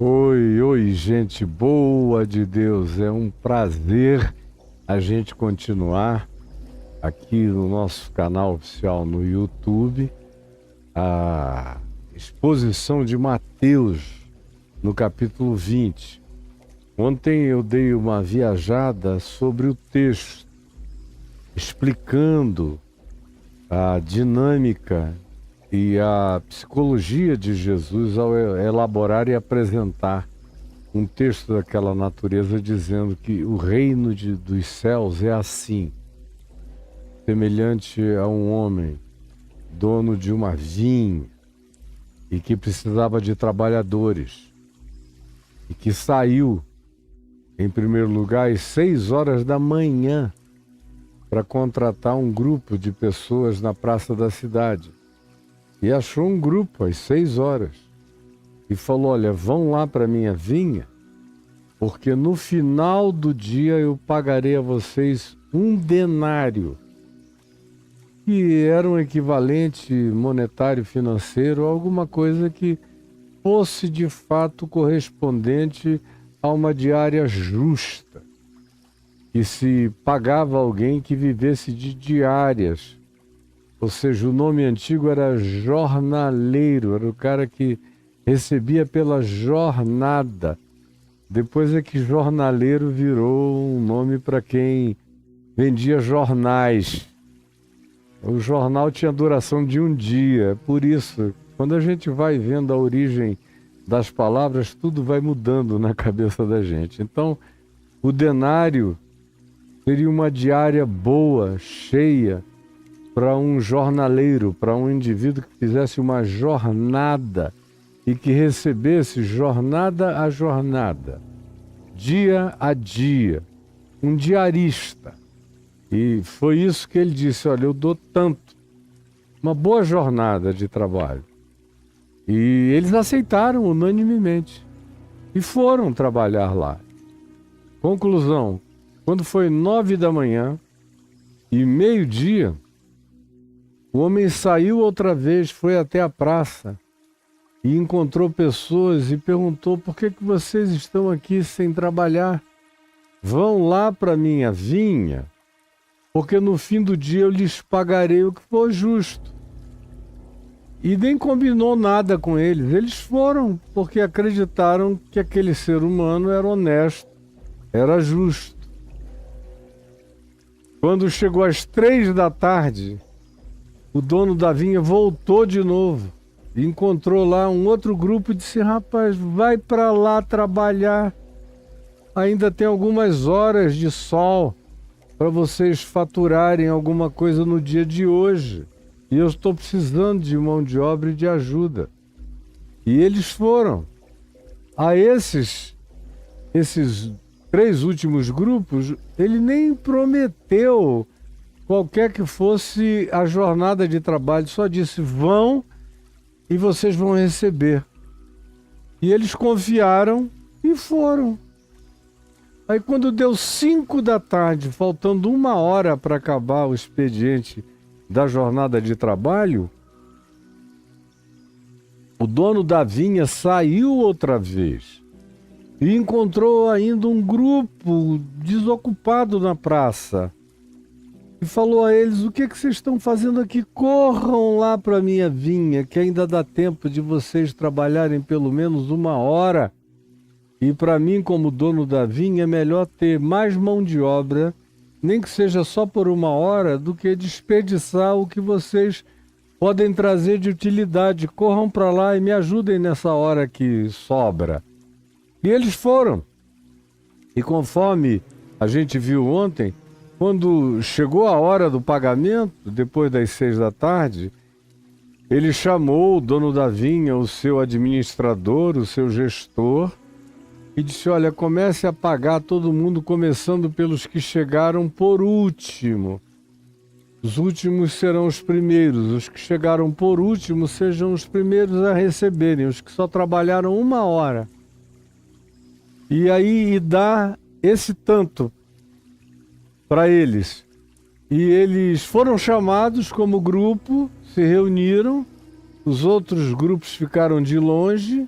Oi, oi, gente boa de Deus. É um prazer a gente continuar aqui no nosso canal oficial no YouTube a exposição de Mateus no capítulo 20. Ontem eu dei uma viajada sobre o texto, explicando a dinâmica e a psicologia de Jesus ao elaborar e apresentar um texto daquela natureza, dizendo que o reino dos céus é assim, semelhante a um homem dono de uma vinha e que precisava de trabalhadores e que saiu, em primeiro lugar, às 6 horas da manhã para contratar um grupo de pessoas na praça da cidade. E achou um grupo às 6 horas e falou: olha, vão lá para minha vinha, porque no final do dia eu pagarei a vocês um denário, que era um equivalente monetário financeiro, alguma coisa que fosse de fato correspondente a uma diária justa, que se pagava alguém que vivesse de diárias. Ou seja, o nome antigo era jornaleiro, era o cara que recebia pela jornada. Depois é que jornaleiro virou um nome para quem vendia jornais. O jornal tinha duração de um dia. Por isso, quando a gente vai vendo a origem das palavras, tudo vai mudando na cabeça da gente. Então, o denário seria uma diária boa, cheia, para um jornaleiro, para um indivíduo que fizesse uma jornada e que recebesse jornada a jornada, dia a dia, um diarista. E foi isso que ele disse: olha, eu dou tanto, uma boa jornada de trabalho. E eles aceitaram unanimemente e foram trabalhar lá. Conclusão: quando foi 9 da manhã e meio-dia, o homem saiu outra vez, foi até a praça e encontrou pessoas e perguntou: por que vocês estão aqui sem trabalhar? Vão lá para minha vinha, porque no fim do dia eu lhes pagarei o que for justo. E nem combinou nada com eles. Eles foram porque acreditaram que aquele ser humano era honesto, era justo. Quando chegou às 3 da tarde, o dono da vinha voltou de novo e encontrou lá um outro grupo e disse: rapaz, vai para lá trabalhar. Ainda tem algumas horas de sol para vocês faturarem alguma coisa no dia de hoje. E eu estou precisando de mão de obra e de ajuda. E eles foram. A esses 3 últimos grupos, ele nem prometeu qualquer que fosse a jornada de trabalho, só disse: vão e vocês vão receber. E eles confiaram e foram. Aí quando deu 5 da tarde, faltando 1 hora para acabar o expediente da jornada de trabalho, o dono da vinha saiu outra vez e encontrou ainda um grupo desocupado na praça. E falou a eles: o que vocês estão fazendo aqui? Corram lá para a minha vinha, que ainda dá tempo de vocês trabalharem pelo menos 1 hora. E para mim, como dono da vinha, é melhor ter mais mão de obra, nem que seja só por 1 hora, do que desperdiçar o que vocês podem trazer de utilidade. Corram para lá e me ajudem nessa hora que sobra. E eles foram. E conforme a gente viu ontem, quando chegou a hora do pagamento, depois das 6 da tarde, ele chamou o dono da vinha, o seu administrador, o seu gestor, e disse: olha, comece a pagar todo mundo, começando pelos que chegaram por último. Os últimos serão os primeiros, os que chegaram por último sejam os primeiros a receberem, os que só trabalharam 1 hora. E aí dá esse tanto para eles. E eles foram chamados como grupo, se reuniram, os outros grupos ficaram de longe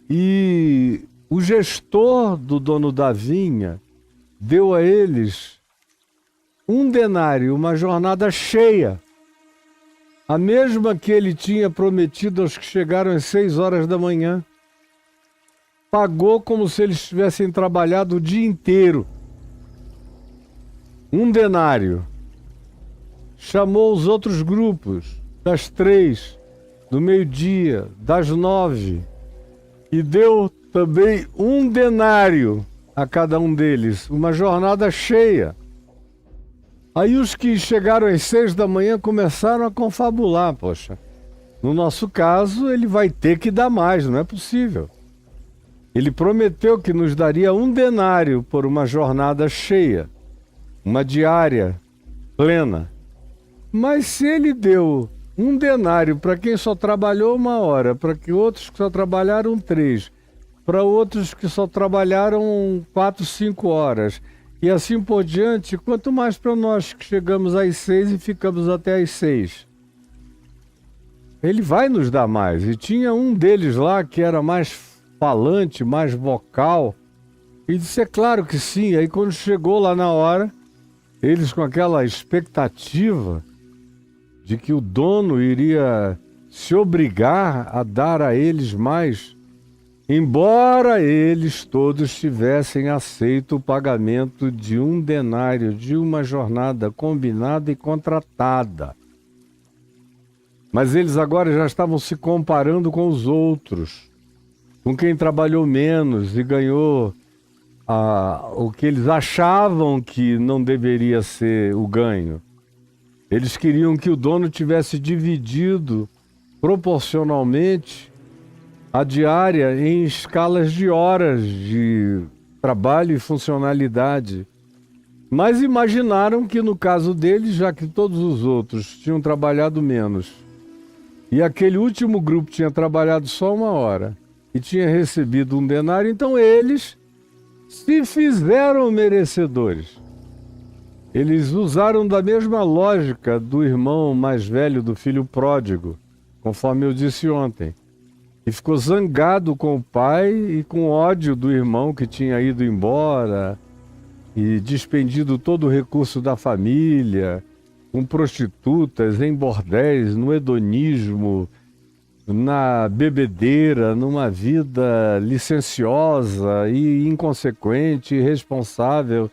E o gestor do dono da vinha deu a eles 1 denário, uma jornada cheia, a mesma que ele tinha prometido aos que chegaram às 6 horas da manhã. Pagou como se eles tivessem trabalhado o dia inteiro. 1 denário. Chamou os outros grupos, das 3, do meio-dia, das 9, e deu também 1 denário a cada um deles, uma jornada cheia. Aí os que chegaram às 6 da manhã começaram a confabular. Poxa, no nosso caso ele vai ter que dar mais, não é possível. Ele prometeu que nos daria 1 denário por uma jornada cheia, uma diária plena. Mas se ele deu 1 denário para quem só trabalhou 1 hora, para que outros que só trabalharam 3, para outros que só trabalharam 4, 5 horas, e assim por diante, quanto mais para nós que chegamos às 6 e ficamos até às 6. Ele vai nos dar mais. E tinha um deles lá que era mais falante, mais vocal, e disse, é claro que sim. Aí quando chegou lá na hora, eles com aquela expectativa de que o dono iria se obrigar a dar a eles mais, embora eles todos tivessem aceito o pagamento de 1 denário, de uma jornada combinada e contratada. Mas eles agora já estavam se comparando com os outros, com quem trabalhou menos e ganhou o que eles achavam que não deveria ser o ganho. Eles queriam que o dono tivesse dividido proporcionalmente a diária em escalas de horas de trabalho e funcionalidade. Mas imaginaram que no caso deles, já que todos os outros tinham trabalhado menos, e aquele último grupo tinha trabalhado só 1 hora e tinha recebido 1 denário, então eles se fizeram merecedores. Eles usaram da mesma lógica do irmão mais velho do filho pródigo, conforme eu disse ontem. E ficou zangado com o pai e com ódio do irmão que tinha ido embora e despendido todo o recurso da família, com prostitutas, em bordéis, no hedonismo, na bebedeira, numa vida licenciosa e inconsequente, irresponsável,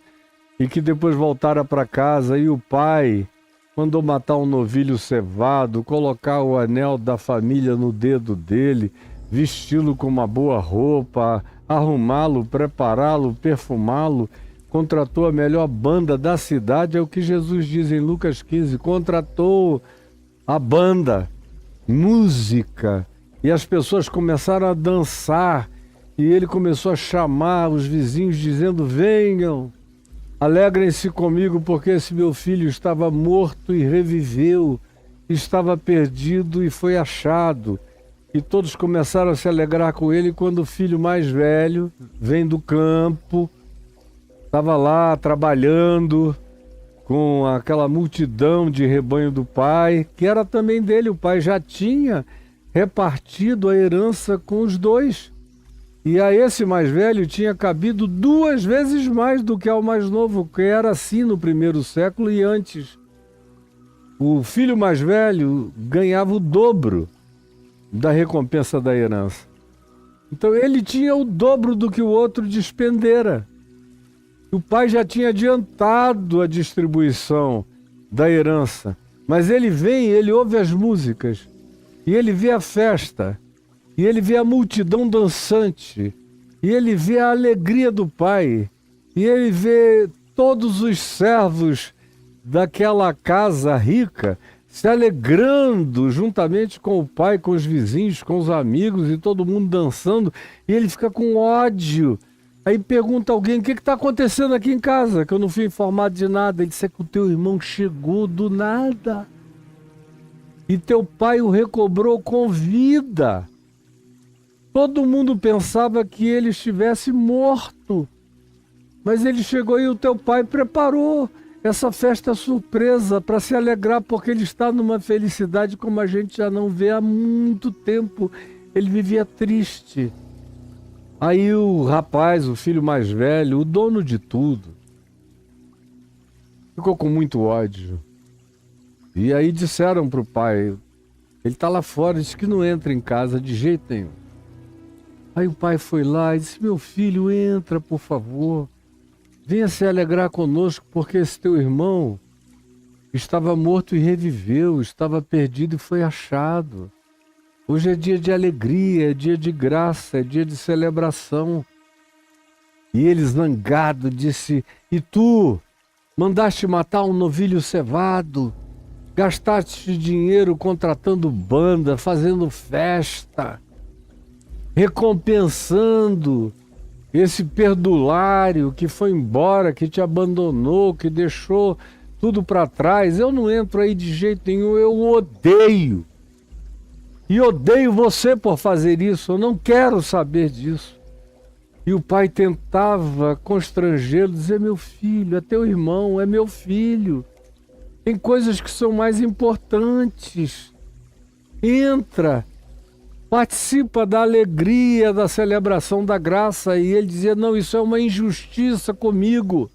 e que depois voltara para casa e o pai mandou matar um novilho cevado, colocar o anel da família no dedo dele, vesti-lo com uma boa roupa, arrumá-lo, prepará-lo, perfumá-lo, contratou a melhor banda da cidade, é o que Jesus diz em Lucas 15, contratou a banda, música, e as pessoas começaram a dançar, e ele começou a chamar os vizinhos dizendo, venham, alegrem-se comigo porque esse meu filho estava morto e reviveu, estava perdido e foi achado. E todos começaram a se alegrar com ele quando o filho mais velho vem do campo, estava lá trabalhando com aquela multidão de rebanho do pai, que era também dele. O pai já tinha repartido a herança com os 2. E a esse mais velho tinha cabido 2 vezes mais do que ao mais novo, que era assim no primeiro século e antes. O filho mais velho ganhava o dobro da recompensa da herança. Então ele tinha o dobro do que o outro despendera. O pai já tinha adiantado a distribuição da herança, mas ele vem, ele ouve as músicas, e ele vê a festa, e ele vê a multidão dançante, e ele vê a alegria do pai, e ele vê todos os servos daquela casa rica se alegrando juntamente com o pai, com os vizinhos, com os amigos e todo mundo dançando, e ele fica com ódio. Aí pergunta alguém, o que está acontecendo aqui em casa? Que eu não fui informado de nada. Ele disse que o teu irmão chegou do nada e teu pai o recobrou com vida. Todo mundo pensava que ele estivesse morto, mas ele chegou e o teu pai preparou essa festa surpresa para se alegrar, porque ele está numa felicidade como a gente já não vê há muito tempo. Ele vivia triste, Aí o rapaz, o filho mais velho, o dono de tudo, ficou com muito ódio. E aí disseram pro pai, ele tá lá fora, disse que não entra em casa de jeito nenhum. Aí o pai foi lá e disse, meu filho, entra, por favor. Venha se alegrar conosco, porque esse teu irmão estava morto e reviveu, estava perdido e foi achado. Hoje é dia de alegria, é dia de graça, é dia de celebração. E ele, zangado, disse, e tu mandaste matar um novilho cevado, gastaste dinheiro contratando banda, fazendo festa, recompensando esse perdulário que foi embora, que te abandonou, que deixou tudo para trás. Eu não entro aí de jeito nenhum, eu odeio. E odeio você por fazer isso, eu não quero saber disso. E o pai tentava constrangê-lo, dizer, meu filho, é teu irmão, é meu filho. Tem coisas que são mais importantes. Entra, participa da alegria, da celebração da graça. E ele dizia, não, isso é uma injustiça comigo.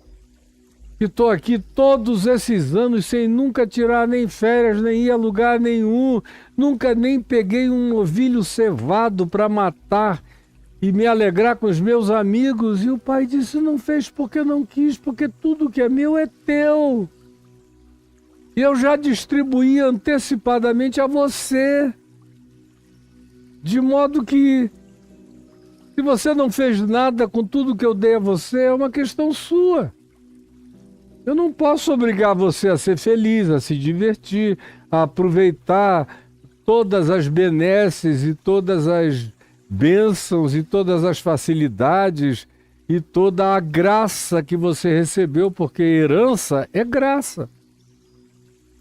Que estou aqui todos esses anos sem nunca tirar nem férias, nem ir a lugar nenhum. Nunca nem peguei um novilho cevado para matar e me alegrar com os meus amigos. E o pai disse, não fez porque não quis, porque tudo que é meu é teu. E eu já distribuí antecipadamente a você. De modo que, se você não fez nada com tudo que eu dei a você, é uma questão sua. Eu não posso obrigar você a ser feliz, a se divertir, a aproveitar todas as benesses e todas as bênçãos e todas as facilidades e toda a graça que você recebeu, porque herança é graça.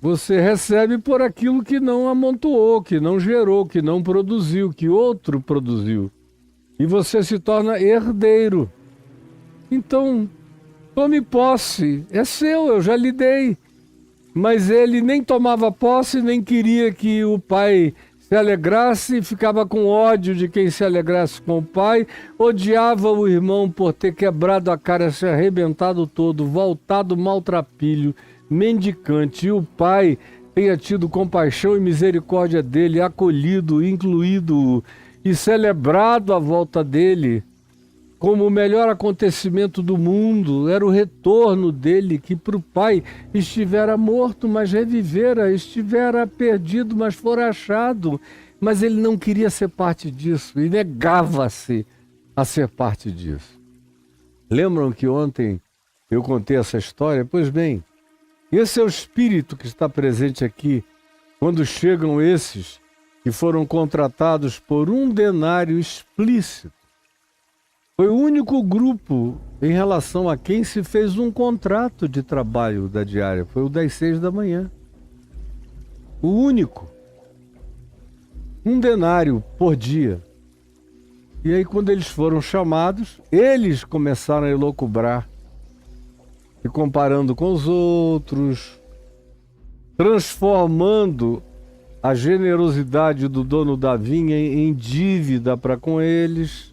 Você recebe por aquilo que não amontoou, que não gerou, que não produziu, que outro produziu. E você se torna herdeiro. Então, tome posse, é seu, eu já lhe dei. Mas ele nem tomava posse, nem queria que o pai se alegrasse, ficava com ódio de quem se alegrasse com o pai, odiava o irmão por ter quebrado a cara, se arrebentado todo, voltado maltrapilho, mendicante, e o pai tenha tido compaixão e misericórdia dele, acolhido, incluído e celebrado a volta dele como o melhor acontecimento do mundo. Era o retorno dele, que para o pai estivera morto, mas revivera, estivera perdido, mas fora achado. Mas ele não queria ser parte disso e negava-se a ser parte disso. Lembram que ontem eu contei essa história? Pois bem, esse é o espírito que está presente aqui quando chegam esses que foram contratados por um denário explícito. Foi o único grupo em relação a quem se fez um contrato de trabalho da diária. Foi o das 6 da manhã. O único. Um denário por dia. E aí, quando eles foram chamados, eles começaram a elocubrar. E comparando com os outros, transformando a generosidade do dono da vinha em dívida para com eles,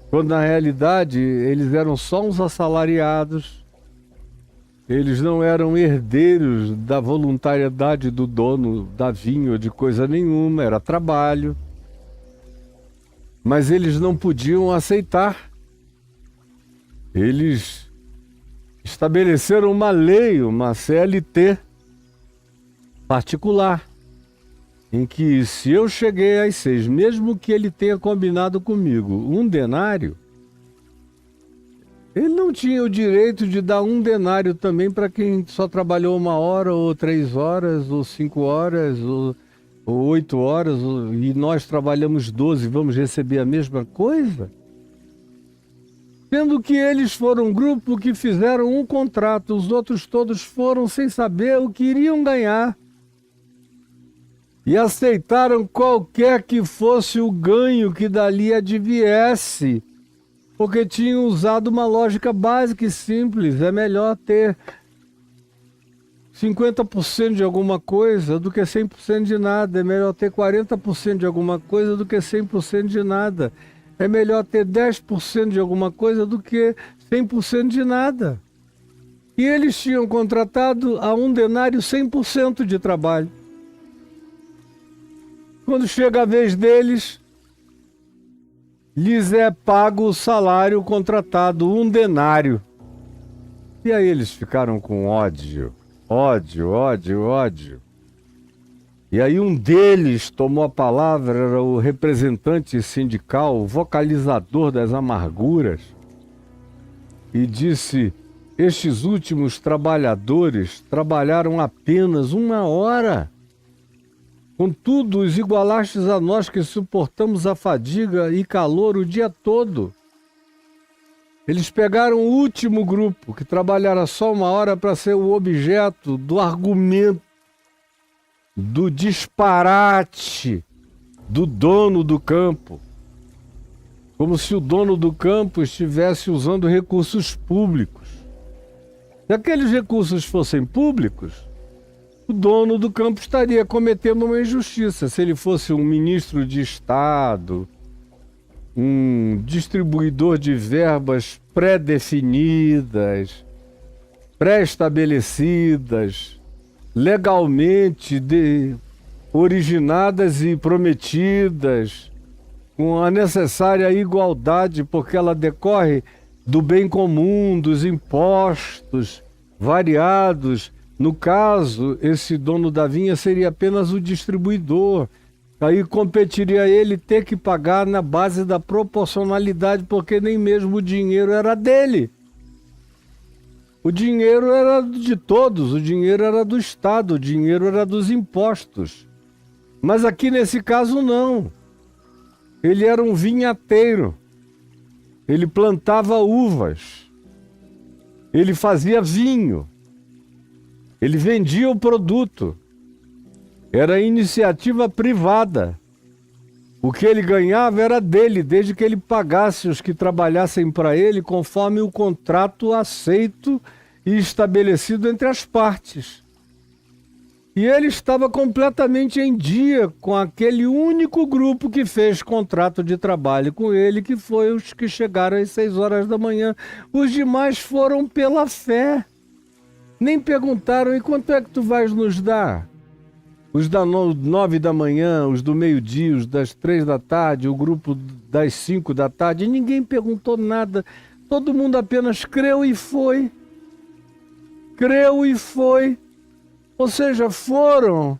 quando na realidade eles eram só uns assalariados, eles não eram herdeiros da voluntariedade do dono da vinha ou de coisa nenhuma, era trabalho. Mas eles não podiam aceitar. Eles estabeleceram uma lei, uma CLT particular, em que se eu cheguei às 6, mesmo que ele tenha combinado comigo um denário, ele não tinha o direito de dar um denário também para quem só trabalhou 1 hora, ou 3 horas, ou 5 horas, ou 8 horas, e nós trabalhamos 12, vamos receber a mesma coisa? Sendo que eles foram um grupo que fizeram um contrato, os outros todos foram sem saber o que iriam ganhar. E aceitaram qualquer que fosse o ganho que dali adviesse, porque tinham usado uma lógica básica e simples. É melhor ter 50% de alguma coisa do que 100% de nada. É melhor ter 40% de alguma coisa do que 100% de nada. É melhor ter 10% de alguma coisa do que 100% de nada. E eles tinham contratado a 1 denário 100% de trabalho. Quando chega a vez deles, lhes é pago o salário contratado, 1 denário. E aí eles ficaram com ódio. E aí um deles tomou a palavra, era o representante sindical, o vocalizador das amarguras, e disse: estes últimos trabalhadores trabalharam apenas 1 hora. Contudo, os igualastes a nós que suportamos a fadiga e calor o dia todo. Eles pegaram o último grupo, que trabalhara só 1 hora, para ser o objeto do argumento, do disparate do dono do campo. Como se o dono do campo estivesse usando recursos públicos. Se aqueles recursos fossem públicos, o dono do campo estaria cometendo uma injustiça. Se ele fosse um ministro de Estado, um distribuidor de verbas pré-definidas, pré-estabelecidas, legalmente originadas e prometidas, com a necessária igualdade, porque ela decorre do bem comum, dos impostos variados. No caso, esse dono da vinha seria apenas o distribuidor. Aí competiria ele ter que pagar na base da proporcionalidade, porque nem mesmo o dinheiro era dele. O dinheiro era de todos, o dinheiro era do Estado, o dinheiro era dos impostos. Mas aqui nesse caso não. Ele era um vinhateiro. Ele plantava uvas. Ele fazia vinho. Ele vendia o produto. Era iniciativa privada. O que ele ganhava era dele, desde que ele pagasse os que trabalhassem para ele conforme o contrato aceito e estabelecido entre as partes. E ele estava completamente em dia com aquele único grupo que fez contrato de trabalho com ele, que foi os que chegaram às 6 horas da manhã. Os demais foram pela fé. Nem perguntaram: e quanto é que tu vais nos dar? Os da 9 da manhã, os do meio-dia, os das 3 da tarde, o grupo das 5 da tarde. Ninguém perguntou nada. Todo mundo apenas creu e foi. Creu e foi. Ou seja, foram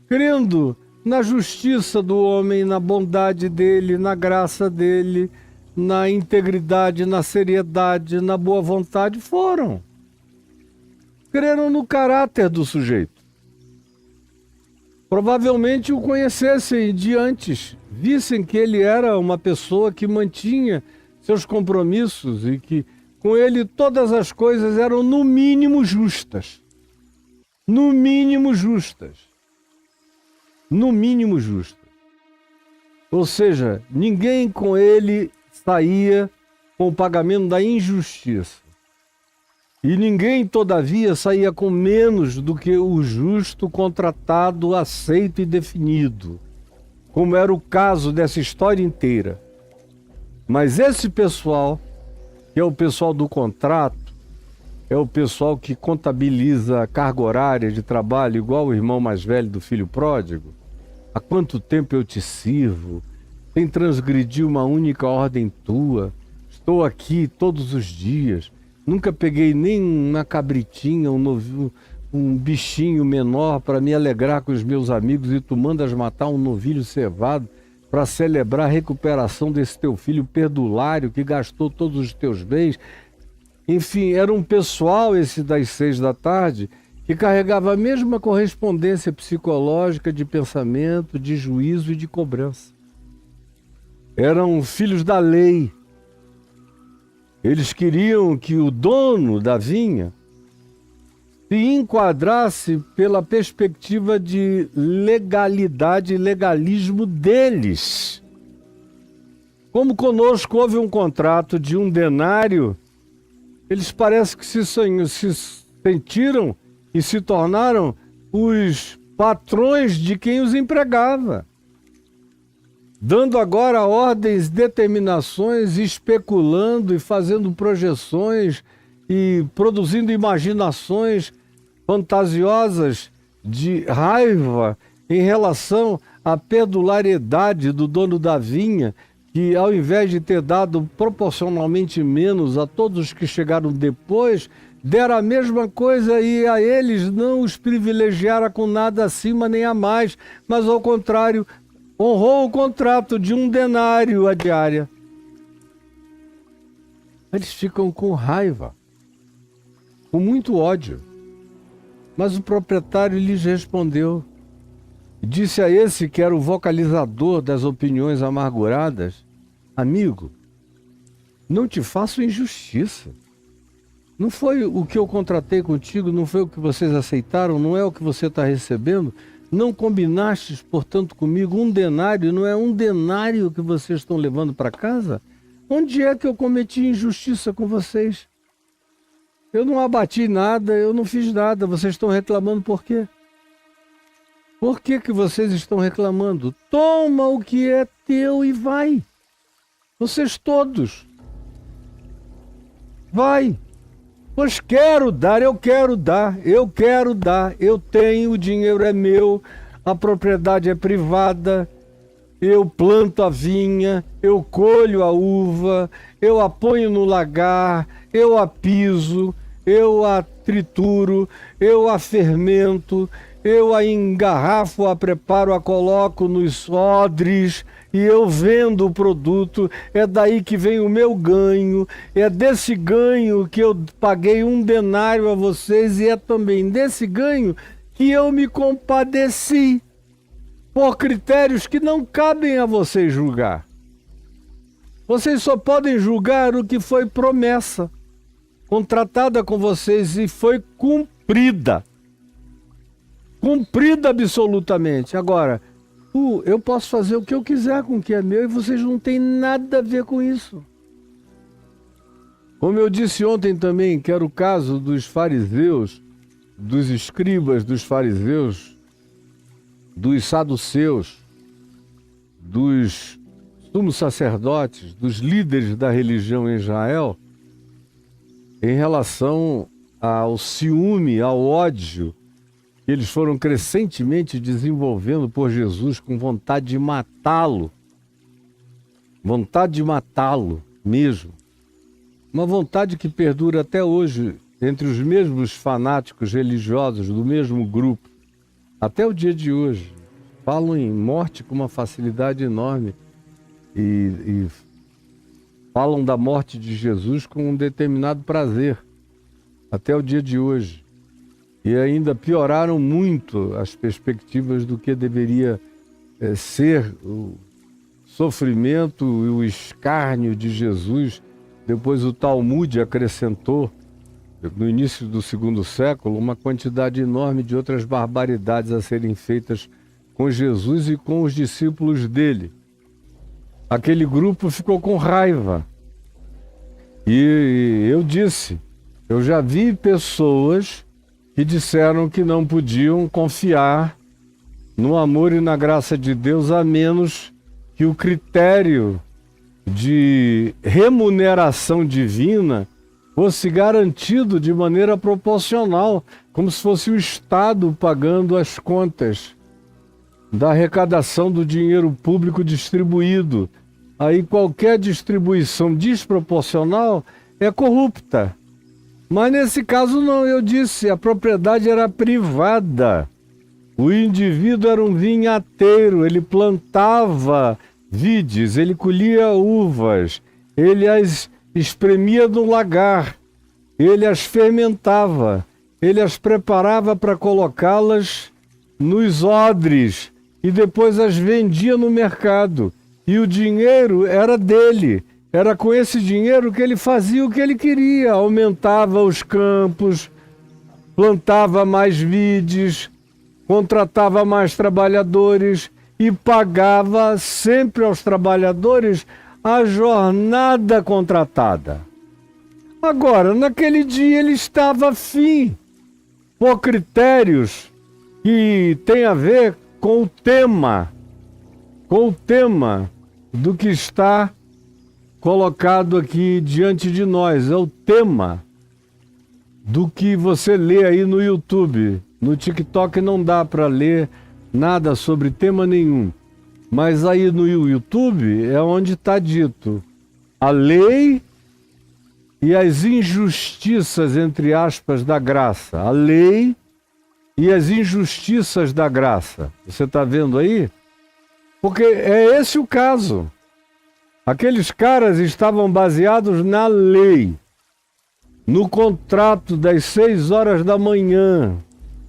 crendo na justiça do homem, na bondade dele, na graça dele, na integridade, na seriedade, na boa vontade. Foram. Creram no caráter do sujeito. Provavelmente o conhecessem de antes, vissem que ele era uma pessoa que mantinha seus compromissos e que com ele todas as coisas eram no mínimo justas. No mínimo justas. No mínimo justas. Ou seja, ninguém com ele saía com o pagamento da injustiça. E ninguém, todavia, saía com menos do que o justo contratado, aceito e definido, como era o caso dessa história inteira. Mas esse pessoal, que é o pessoal do contrato, é o pessoal que contabiliza a carga horária de trabalho, igual o irmão mais velho do filho pródigo. Há quanto tempo eu te sirvo? Sem transgredir uma única ordem tua. Estou aqui todos os dias. Nunca peguei nem uma cabritinha, um bichinho menor para me alegrar com os meus amigos, e tu mandas matar um novilho cevado para celebrar a recuperação desse teu filho perdulário que gastou todos os teus bens. Enfim, era um pessoal, esse das 6 da tarde, que carregava a mesma correspondência psicológica de pensamento, de juízo e de cobrança. Eram filhos da lei. Eles queriam que o dono da vinha se enquadrasse pela perspectiva de legalidade e legalismo deles. Como conosco houve um contrato de 1 denário, eles parece que se sentiram e se tornaram os patrões de quem os empregava. dando agora ordens, determinações, especulando e fazendo projeções e produzindo imaginações fantasiosas de raiva em relação à perduláriedade do dono da vinha, que ao invés de ter dado proporcionalmente menos a todos os que chegaram depois, deram a mesma coisa e a eles não os privilegiaram com nada acima nem a mais, mas ao contrário, honrou o contrato de 1 denário a diária. Eles ficam com raiva, com muito ódio. Mas o proprietário lhes respondeu, disse a esse que era o vocalizador das opiniões amarguradas: amigo, não te faço injustiça. Não foi o que eu contratei contigo, não foi o que vocês aceitaram, não é o que você está recebendo? Não combinastes, portanto, comigo 1 denário, não é 1 denário que vocês estão levando para casa? Onde é que eu cometi injustiça com vocês? Eu não abati nada, eu não fiz nada, vocês estão reclamando por quê? Por que vocês estão reclamando? Toma o que é teu e vai. Vocês todos. Vai. Pois quero dar, eu quero dar, eu quero dar. Eu tenho, o dinheiro é meu, a propriedade é privada. Eu planto a vinha, eu colho a uva, eu a ponho no lagar, eu a piso, eu a trituro, eu a fermento, eu a engarrafo, a preparo, a coloco nos odres e eu vendo o produto. É daí que vem o meu ganho, é desse ganho que eu paguei 1 denário a vocês e é também desse ganho que eu me compadeci, por critérios que não cabem a vocês julgar. Vocês só podem julgar o que foi promessa contratada com vocês e foi cumprida. Cumprida absolutamente. Agora, eu posso fazer o que eu quiser com o que é meu e vocês não têm nada a ver com isso. Como eu disse ontem também, que era o caso dos fariseus, dos escribas dos fariseus, dos saduceus, dos sumos sacerdotes, dos líderes da religião em Israel, em relação ao ciúme, ao ódio que eles foram crescentemente desenvolvendo por Jesus, com vontade de matá-lo. Vontade de matá-lo mesmo. Uma vontade que perdura até hoje entre os mesmos fanáticos religiosos do mesmo grupo. Até o dia de hoje. Falam em morte com uma facilidade enorme e falam da morte de Jesus com um determinado prazer. Até o dia de hoje. E ainda pioraram muito as perspectivas do que deveria ser o sofrimento e o escárnio de Jesus. Depois o Talmud acrescentou, no início do 2º século, uma quantidade enorme de outras barbaridades a serem feitas com Jesus e com os discípulos dele. Aquele grupo ficou com raiva. E eu disse, eu já vi pessoas que disseram que não podiam confiar no amor e na graça de Deus, a menos que o critério de remuneração divina fosse garantido de maneira proporcional, como se fosse o Estado pagando as contas da arrecadação do dinheiro público distribuído. Aí qualquer distribuição desproporcional é corrupta. Mas nesse caso não, eu disse, a propriedade era privada. O indivíduo era um vinhateiro, ele plantava vides, ele colhia uvas, ele as espremia no lagar, ele as fermentava, ele as preparava para colocá-las nos odres e depois as vendia no mercado. E o dinheiro era dele. Era com esse dinheiro que ele fazia o que ele queria. Aumentava os campos, plantava mais vides, contratava mais trabalhadores e pagava sempre aos trabalhadores a jornada contratada. Agora, naquele dia ele estava afim, por critérios que têm a ver com o tema, com o tema do que está colocado aqui diante de nós. É o tema do que você lê aí no YouTube. No TikTok não dá para ler nada sobre tema nenhum. Mas aí no YouTube é onde está dito a lei e as injustiças, entre aspas, da graça. A lei e as injustiças da graça. Você está vendo aí? Porque é esse o caso. Aqueles caras estavam baseados na lei, no contrato das 6 horas da manhã,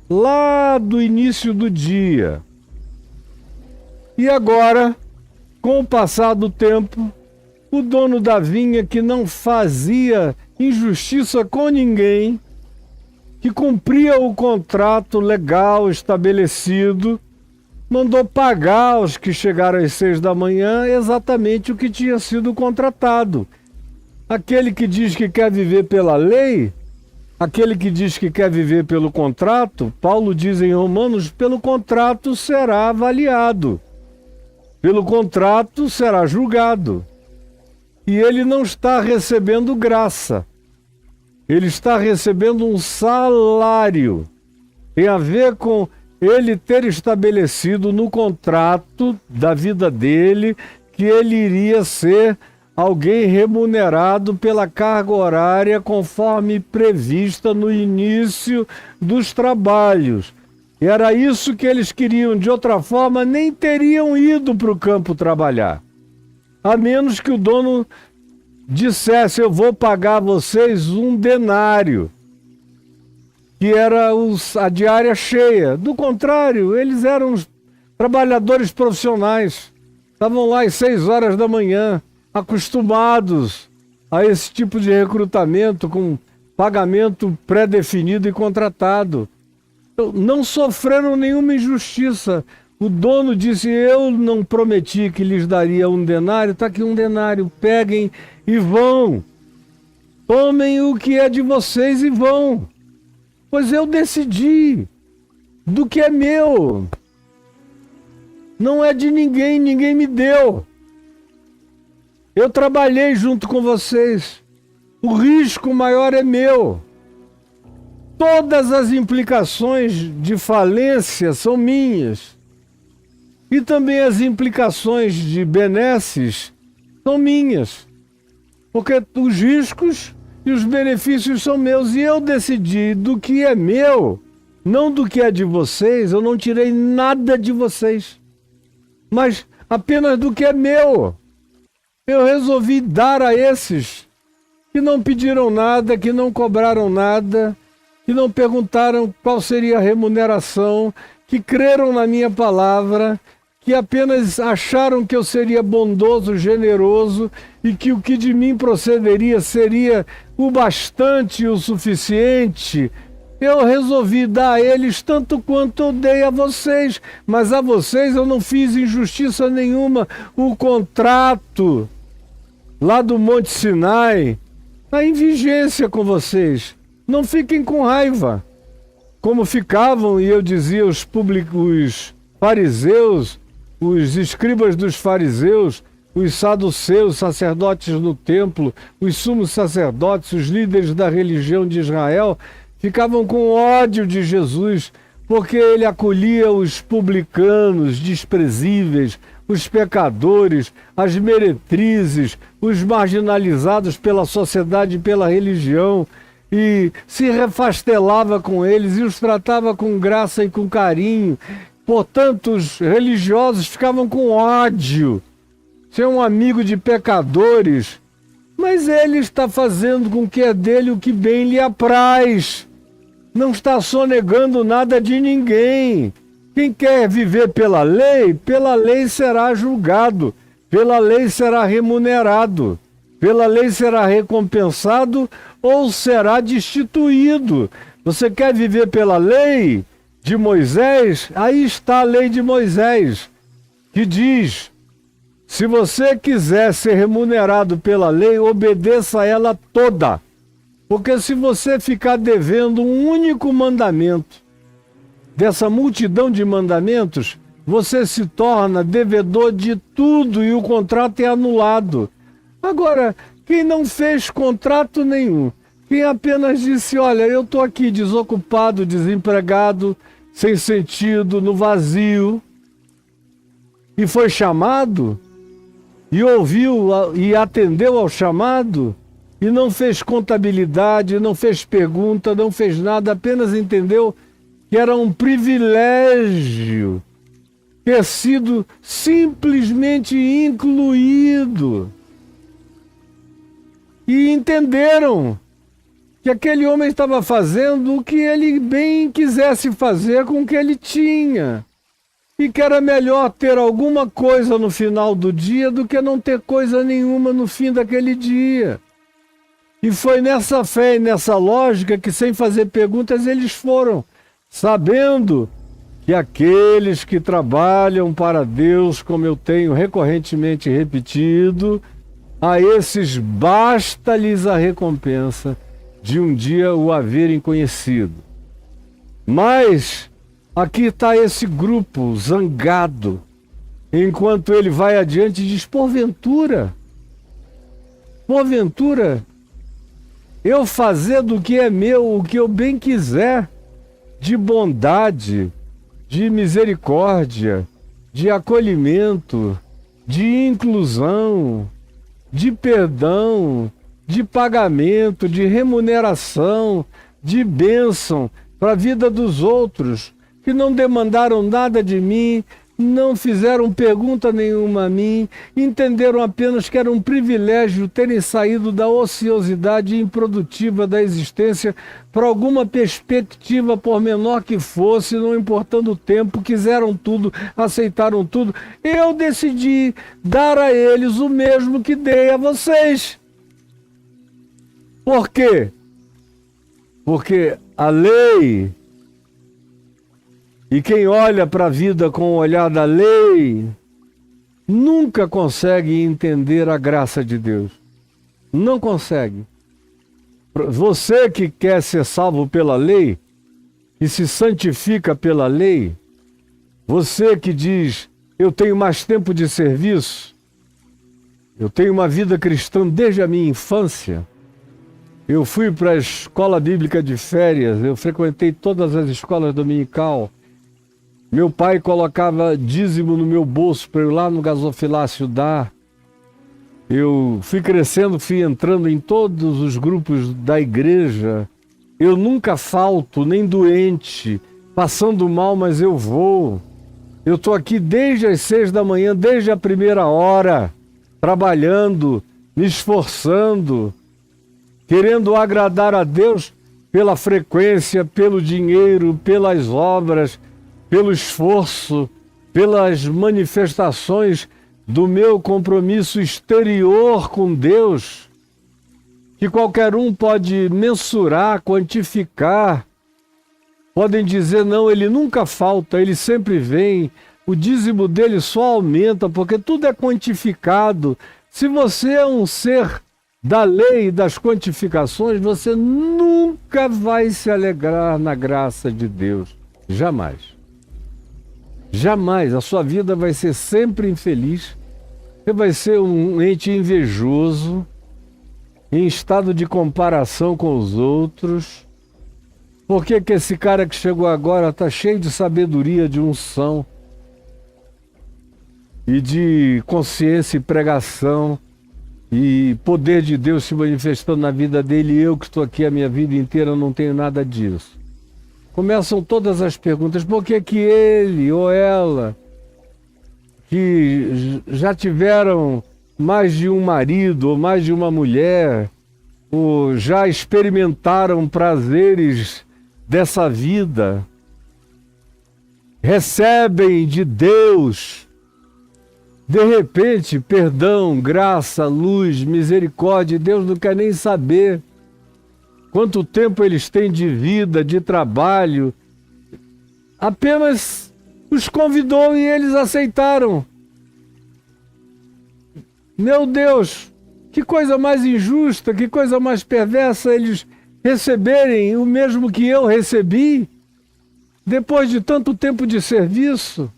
lá do início do dia. E agora, com o passar do tempo, o dono da vinha, que não fazia injustiça com ninguém, que cumpria o contrato legal estabelecido, mandou pagar aos que chegaram às 6 da manhã exatamente o que tinha sido contratado. Aquele que diz que quer viver pela lei, aquele que diz que quer viver pelo contrato, Paulo diz em Romanos, pelo contrato será avaliado, pelo contrato será julgado. E ele não está recebendo graça, ele está recebendo um salário. Tem a ver com ele ter estabelecido no contrato da vida dele que ele iria ser alguém remunerado pela carga horária conforme prevista no início dos trabalhos. E era isso que eles queriam, de outra forma nem teriam ido para o campo trabalhar. A menos que o dono dissesse, eu vou pagar a vocês 1 denário, que era a diária cheia. Do contrário, eles eram trabalhadores profissionais. Estavam lá às 6 horas da manhã, acostumados a esse tipo de recrutamento com pagamento pré-definido e contratado. Então, não sofreram nenhuma injustiça. O dono disse, eu não prometi que lhes daria 1 denário, está aqui 1 denário, peguem e vão. Tomem o que é de vocês e vão. Pois eu decidi do que é meu. Não é de ninguém, ninguém me deu. Eu trabalhei junto com vocês. O risco maior é meu. Todas as implicações de falência são minhas. E também as implicações de benesses são minhas. Porque os riscos e os benefícios são meus. E eu decidi do que é meu, não do que é de vocês. Eu não tirei nada de vocês, mas apenas do que é meu. Eu resolvi dar a esses que não pediram nada, que não cobraram nada, que não perguntaram qual seria a remuneração, que creram na minha palavra, que apenas acharam que eu seria bondoso, generoso e que o que de mim procederia seria o bastante, o suficiente. Eu resolvi dar a eles tanto quanto eu dei a vocês, mas a vocês eu não fiz injustiça nenhuma. O contrato lá do Monte Sinai está em vigência com vocês. Não fiquem com raiva, como ficavam, e eu dizia, os fariseus, os escribas dos fariseus, os saduceus, sacerdotes no templo, os sumos sacerdotes, os líderes da religião de Israel, ficavam com ódio de Jesus, porque ele acolhia os publicanos desprezíveis, os pecadores, as meretrizes, os marginalizados pela sociedade e pela religião, e se refastelava com eles e os tratava com graça e com carinho. Portanto, os religiosos ficavam com ódio. Ser um amigo de pecadores, mas ele está fazendo com que é dele o que bem lhe apraz. Não está sonegando nada de ninguém. Quem quer viver pela lei será julgado, pela lei será remunerado, pela lei será recompensado ou será destituído. Você quer viver pela lei de Moisés? Aí está a lei de Moisés, que diz: se você quiser ser remunerado pela lei, obedeça a ela toda. Porque se você ficar devendo um único mandamento, dessa multidão de mandamentos, você se torna devedor de tudo e o contrato é anulado. Agora, quem não fez contrato nenhum, quem apenas disse, olha, eu estou aqui desocupado, desempregado, sem sentido, no vazio, e foi chamado, e ouviu e atendeu ao chamado, e não fez contabilidade, não fez pergunta, não fez nada, apenas entendeu que era um privilégio ter sido simplesmente incluído. E entenderam que aquele homem estava fazendo o que ele bem quisesse fazer com o que ele tinha. E que era melhor ter alguma coisa no final do dia do que não ter coisa nenhuma no fim daquele dia. E foi nessa fé e nessa lógica que, sem fazer perguntas, eles foram, sabendo que aqueles que trabalham para Deus, como eu tenho recorrentemente repetido, a esses basta-lhes a recompensa de um dia o haverem conhecido. Mas aqui está esse grupo zangado, enquanto ele vai adiante e diz, porventura, eu fazer do que é meu o que eu bem quiser, de bondade, de misericórdia, de acolhimento, de inclusão, de perdão, de pagamento, de remuneração, de bênção para a vida dos outros, que não demandaram nada de mim, não fizeram pergunta nenhuma a mim, entenderam apenas que era um privilégio terem saído da ociosidade improdutiva da existência para alguma perspectiva, por menor que fosse, não importando o tempo, quiseram tudo, aceitaram tudo. Eu decidi dar a eles o mesmo que dei a vocês. Por quê? Porque a lei, e quem olha para a vida com o olhar da lei, nunca consegue entender a graça de Deus. Não consegue. Você que quer ser salvo pela lei, e se santifica pela lei, você que diz, eu tenho mais tempo de serviço, eu tenho uma vida cristã desde a minha infância, eu fui para a escola bíblica de férias, eu frequentei todas as escolas dominical. Meu pai colocava dízimo no meu bolso para eu ir lá no gasofilácio dar. Eu fui crescendo, fui entrando em todos os grupos da igreja. Eu nunca falto, nem doente, passando mal, mas eu vou. Eu estou aqui desde as 6 da manhã, desde a primeira hora, trabalhando, me esforçando, querendo agradar a Deus pela frequência, pelo dinheiro, pelas obras, pelo esforço, pelas manifestações do meu compromisso exterior com Deus, que qualquer um pode mensurar, quantificar. Podem dizer, não, ele nunca falta, ele sempre vem, o dízimo dele só aumenta, porque tudo é quantificado. Se você é um ser da lei e das quantificações, você nunca vai se alegrar na graça de Deus. Jamais. Jamais. A sua vida vai ser sempre infeliz. Você vai ser um ente invejoso, em estado de comparação com os outros. Por que esse cara que chegou agora está cheio de sabedoria, de unção e de consciência e pregação e poder de Deus se manifestando na vida dele, e eu que estou aqui a minha vida inteira não tenho nada disso? Começam todas as perguntas. Por que ele ou ela, que já tiveram mais de um marido ou mais de uma mulher, ou já experimentaram prazeres dessa vida, recebem de Deus, de repente, perdão, graça, luz, misericórdia, Deus não quer nem saber quanto tempo eles têm de vida, de trabalho. Apenas os convidou e eles aceitaram. Meu Deus, que coisa mais injusta, que coisa mais perversa eles receberem o mesmo que eu recebi, depois de tanto tempo de serviço.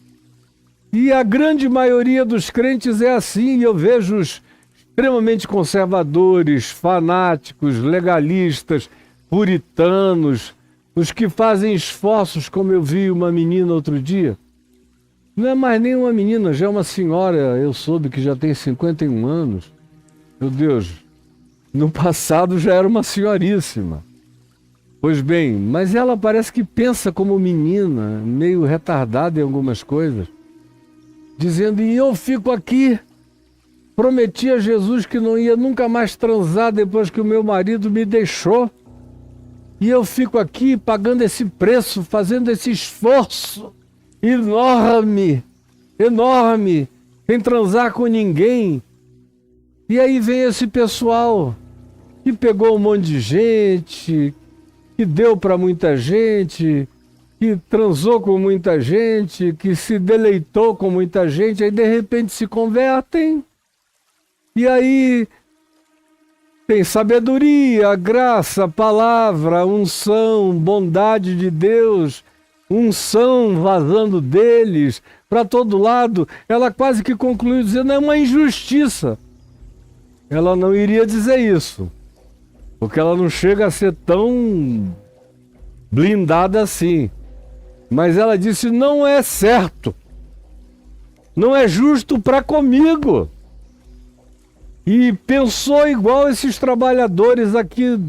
E a grande maioria dos crentes é assim, e eu vejo os extremamente conservadores, fanáticos, legalistas, puritanos, os que fazem esforços, como eu vi uma menina outro dia. Não é mais nem uma menina, já é uma senhora, eu soube que já tem 51 anos. Meu Deus, no passado já era uma senhoríssima. Pois bem, mas ela parece que pensa como menina, meio retardada em algumas coisas, dizendo, e eu fico aqui, prometi a Jesus que não ia nunca mais transar depois que o meu marido me deixou, e eu fico aqui pagando esse preço, fazendo esse esforço enorme, sem transar com ninguém. E aí vem esse pessoal que pegou um monte de gente, que deu para muita gente, que transou com muita gente, que se deleitou com muita gente, aí de repente se convertem. E aí tem sabedoria, graça, palavra, unção, bondade de Deus, unção vazando deles para todo lado. Ela quase que concluiu dizendo, é uma injustiça. Ela não iria dizer isso, porque ela não chega a ser tão blindada assim. Mas ela disse, não é certo, não é justo para comigo. E pensou igual esses trabalhadores aqui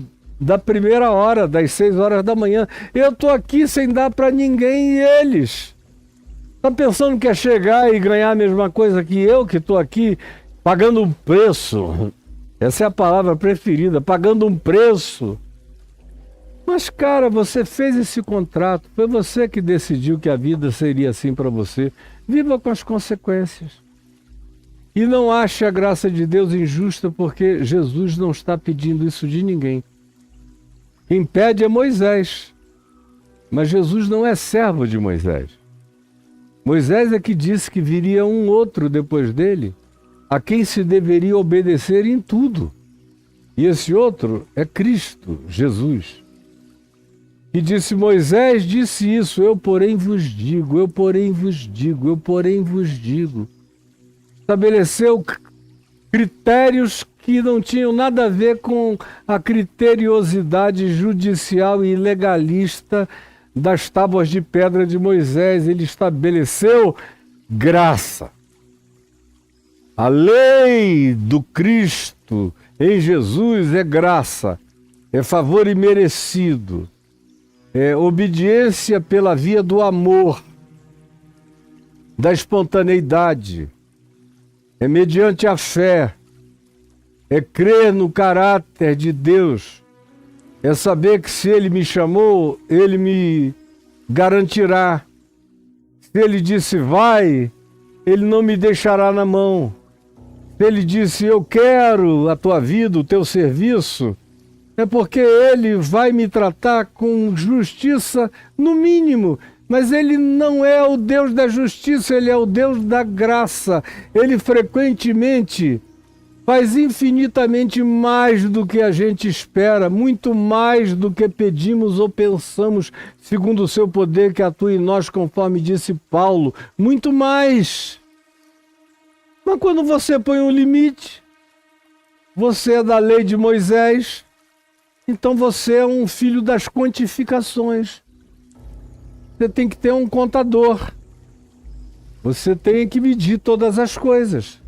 da primeira hora, das 6 horas da manhã. Eu estou aqui sem dar para ninguém e eles. Está pensando que é chegar e ganhar a mesma coisa que eu, que estou aqui pagando um preço? Essa é a palavra preferida, pagando um preço. Mas, cara, você fez esse contrato, foi você que decidiu que a vida seria assim para você. Viva com as consequências. E não ache a graça de Deus injusta, porque Jesus não está pedindo isso de ninguém. Quem pede é Moisés, mas Jesus não é servo de Moisés. Moisés é que disse que viria um outro depois dele, a quem se deveria obedecer em tudo. E esse outro é Cristo, Jesus. E disse, Moisés disse isso, eu porém vos digo, eu porém vos digo, eu porém vos digo. Estabeleceu critérios que não tinham nada a ver com a criteriosidade judicial e legalista das tábuas de pedra de Moisés. Ele estabeleceu graça. A lei do Cristo em Jesus é graça, é favor imerecido, é obediência pela via do amor, da espontaneidade, é mediante a fé, é crer no caráter de Deus, é saber que se Ele me chamou, Ele me garantirá. Se Ele disse vai, Ele não me deixará na mão. Se Ele disse eu quero a tua vida, o teu serviço, é porque Ele vai me tratar com justiça no mínimo. Mas Ele não é o Deus da justiça, Ele é o Deus da graça. Ele frequentemente faz infinitamente mais do que a gente espera, muito mais do que pedimos ou pensamos, segundo o seu poder que atua em nós, conforme disse Paulo. Muito mais. Mas quando você põe um limite, você é da lei de Moisés, então você é um filho das quantificações. Você tem que ter um contador. Você tem que medir todas as coisas.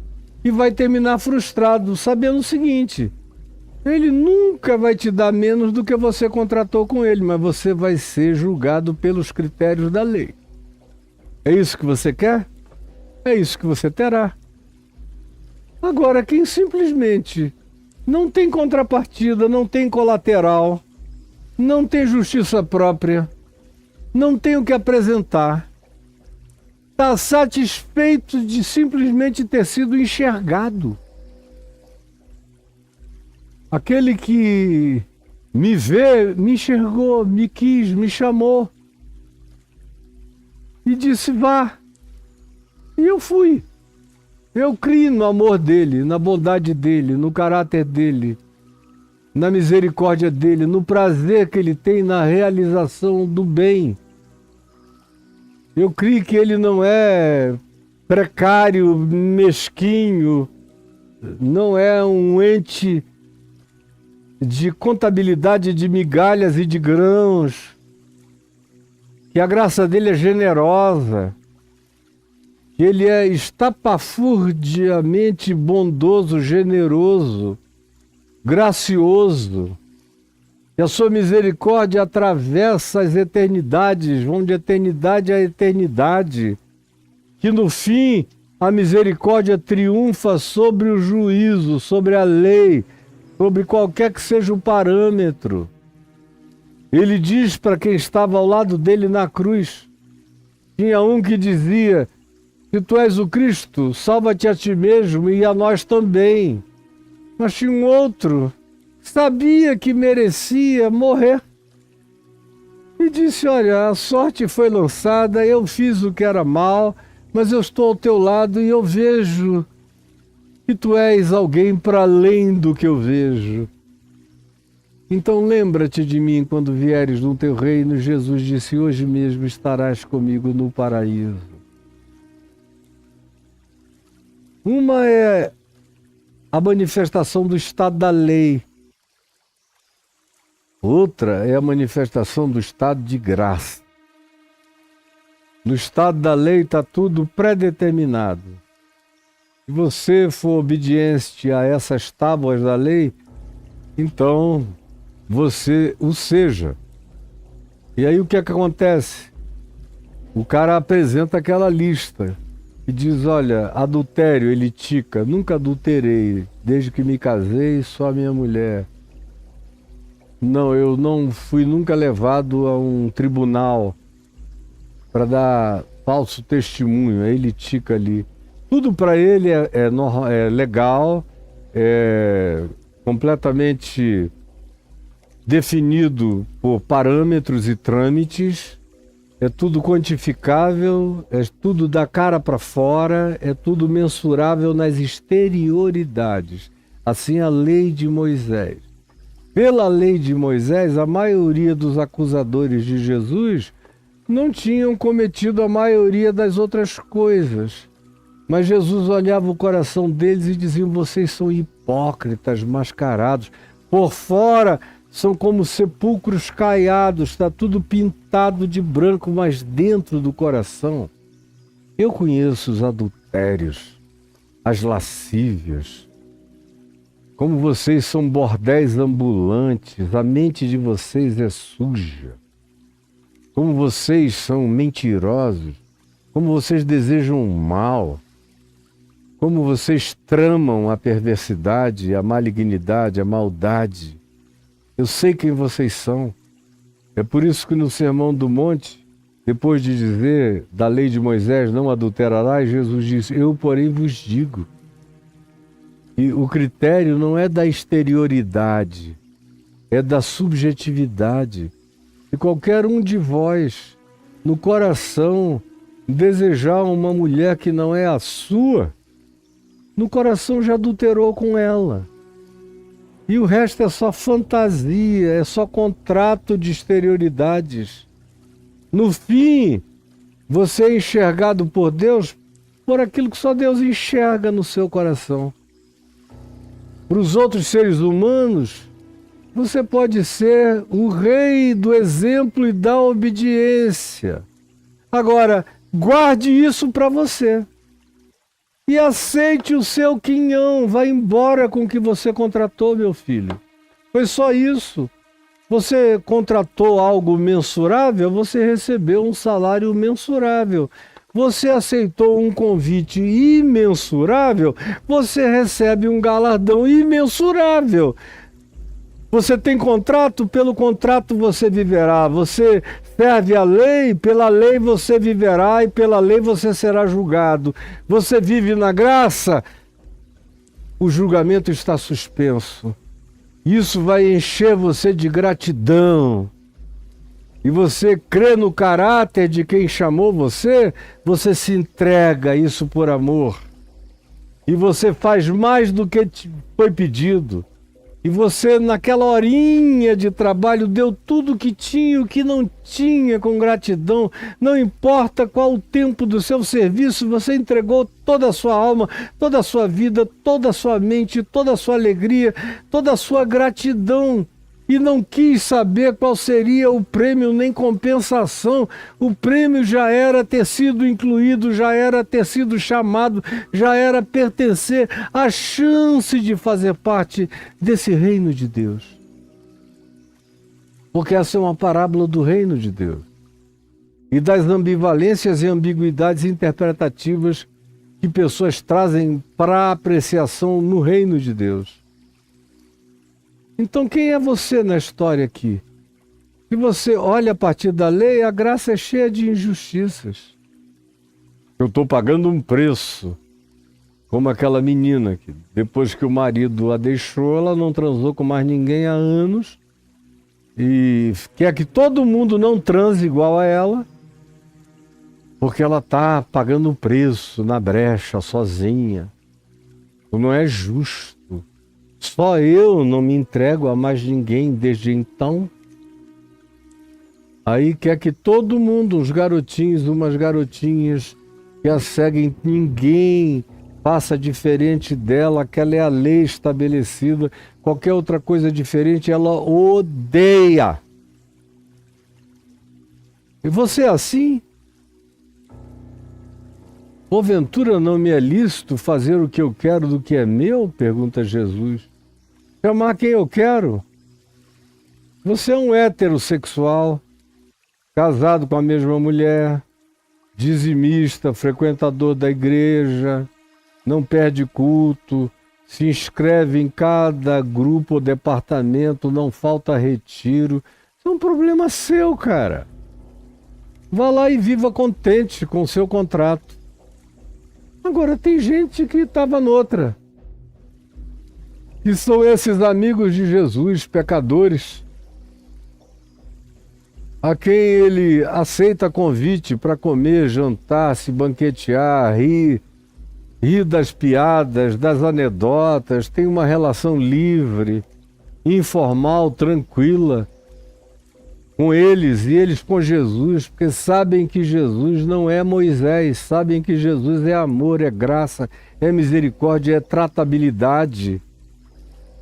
E vai terminar frustrado, sabendo o seguinte: Ele nunca vai te dar menos do que você contratou com Ele, mas você vai ser julgado pelos critérios da lei. É isso que você quer? É isso que você terá. Agora, quem simplesmente não tem contrapartida, não tem colateral, não tem justiça própria, não tem o que apresentar, está satisfeito de simplesmente ter sido enxergado. Aquele que me vê, me enxergou, me quis, me chamou e disse vá. E eu fui. Eu criei no amor dele, na bondade dele, no caráter dele, na misericórdia dele, no prazer que ele tem na realização do bem. Eu creio que ele não é precário, mesquinho, não é um ente de contabilidade de migalhas e de grãos, que a graça dele é generosa, que ele é estapafurdiamente bondoso, generoso, gracioso, que a sua misericórdia atravessa as eternidades, vão de eternidade a eternidade, que no fim a misericórdia triunfa sobre o juízo, sobre a lei, sobre qualquer que seja o parâmetro. Ele diz para quem estava ao lado dele na cruz, tinha um que dizia: se tu és o Cristo, salva-te a ti mesmo e a nós também. Mas tinha um outro, sabia que merecia morrer, e disse: olha, a sorte foi lançada, eu fiz o que era mal, mas eu estou ao teu lado e eu vejo que tu és alguém para além do que eu vejo. Então lembra-te de mim quando vieres no teu reino. Jesus disse: hoje mesmo estarás comigo no paraíso. Uma é a manifestação do estado da lei. Outra é a manifestação do estado de graça. No estado da lei está tudo predeterminado. Se você for obediente a essas tábuas da lei, então você o seja. E aí o que é que acontece? O cara apresenta aquela lista e diz: olha, adultério, ele tica, nunca adulterei, desde que me casei, só a minha mulher. Não, eu não fui nunca levado a um tribunal para dar falso testemunho. Aí ele tica ali. Tudo para ele é legal, é completamente definido por parâmetros e trâmites, é tudo quantificável, é tudo da cara para fora, é tudo mensurável nas exterioridades. Assim a lei de Moisés. Pela lei de Moisés, a maioria dos acusadores de Jesus não tinham cometido a maioria das outras coisas. Mas Jesus olhava o coração deles e dizia: vocês são hipócritas, mascarados. Por fora são como sepulcros caiados, está tudo pintado de branco, mas dentro do coração eu conheço os adultérios, as lascívias. Como vocês são bordéis ambulantes, a mente de vocês é suja. Como vocês são mentirosos, como vocês desejam o mal, como vocês tramam a perversidade, a malignidade, a maldade. Eu sei quem vocês são. É por isso que no Sermão do Monte, depois de dizer da lei de Moisés, não adulterarás, Jesus disse: eu, porém, vos digo. E o critério não é da exterioridade, é da subjetividade. E qualquer um de vós, no coração, desejar uma mulher que não é a sua, no coração já adulterou com ela. E o resto é só fantasia, é só contrato de exterioridades. No fim, você é enxergado por Deus por aquilo que só Deus enxerga no seu coração. Para os outros seres humanos, você pode ser o rei do exemplo e da obediência. Agora, guarde isso para você. E aceite o seu quinhão. Vai embora com o que você contratou, meu filho. Foi só isso. Você contratou algo mensurável, você recebeu um salário mensurável. Você aceitou um convite imensurável, você recebe um galardão imensurável. Você tem contrato, pelo contrato você viverá. Você serve a lei, pela lei você viverá e pela lei você será julgado. Você vive na graça, o julgamento está suspenso. Isso vai encher você de gratidão. E você crê no caráter de quem chamou você, você se entrega a isso por amor. E você faz mais do que te foi pedido. E você, naquela horinha de trabalho, deu tudo o que tinha e o que não tinha com gratidão. Não importa qual o tempo do seu serviço, você entregou toda a sua alma, toda a sua vida, toda a sua mente, toda a sua alegria, toda a sua gratidão. E não quis saber qual seria o prêmio nem compensação. O prêmio já era ter sido incluído, já era ter sido chamado, já era pertencer à chance de fazer parte desse reino de Deus. Porque essa é uma parábola do reino de Deus e das ambivalências e ambiguidades interpretativas que pessoas trazem para apreciação no reino de Deus. Então, quem é você na história aqui? Se você olha a partir da lei, a graça é cheia de injustiças. Eu estou pagando um preço, como aquela menina que, depois que o marido a deixou, ela não transou com mais ninguém há anos e quer que todo mundo não transe igual a ela, porque ela está pagando um preço na brecha, sozinha. Não é justo. Só eu não me entrego a mais ninguém desde então. Aí quer que todo mundo, uns garotinhos, umas garotinhas que a seguem, ninguém faça diferente dela, aquela é a lei estabelecida. Qualquer outra coisa diferente, ela odeia. E você é assim? Porventura não me é lícito fazer o que eu quero do que é meu? Pergunta Jesus. Chamar quem eu quero? Você é um heterossexual, casado com a mesma mulher, dizimista, frequentador da igreja, não perde culto, se inscreve em cada grupo ou departamento, não falta retiro. Isso é um problema seu, cara. Vá lá e viva contente com o seu contrato. Agora, tem gente que estava noutra. Que são esses amigos de Jesus, pecadores, a quem ele aceita convite para comer, jantar, se banquetear, rir das piadas, das anedotas, tem uma relação livre, informal, tranquila com eles e eles com Jesus, porque sabem que Jesus não é Moisés, sabem que Jesus é amor, é graça, é misericórdia, é tratabilidade,